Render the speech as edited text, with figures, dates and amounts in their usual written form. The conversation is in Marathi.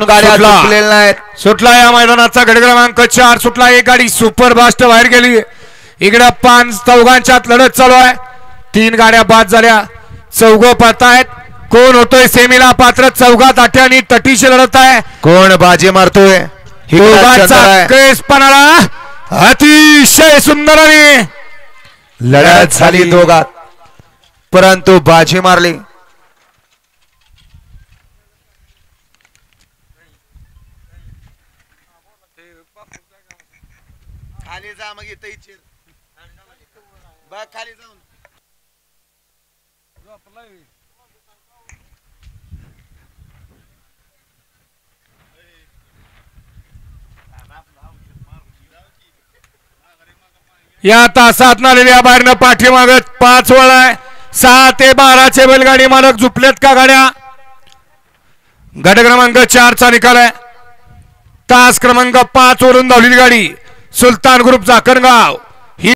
अजून गाड्या सुटलेल्या नाहीत. सुटला या मैदानाचा गट क्रमांक 4 सुटला. एक गाडी सुपर फास्ट बाहेर गेली. इकडे 5 चौघांच्यात लढत चालू आहे. 3 गाड्या बाद झाल्या. चौघ पळतायत. कोण होतोय सेमीला पात्र? चौघात आठ्यानी तटीशी लढत आहे. कोण बाजी मारतोय? केसपणाला अतिशय सुंदर लढत झाली दोघात, परंतु बाजी मारली. खाली जा मग इथे बघ खाली जाऊन या तासात नालेल्या बाहेरनं पाठीमागत 5 वळ आहे. 6 ते 12 बैलगाडी मालक झुपलेत का गाड्या? गट क्रमांक 4 चा निकाल आहे. तास क्रमांक 5 वरून धावलेली गाडी सुलतान ग्रुप चाकणगाव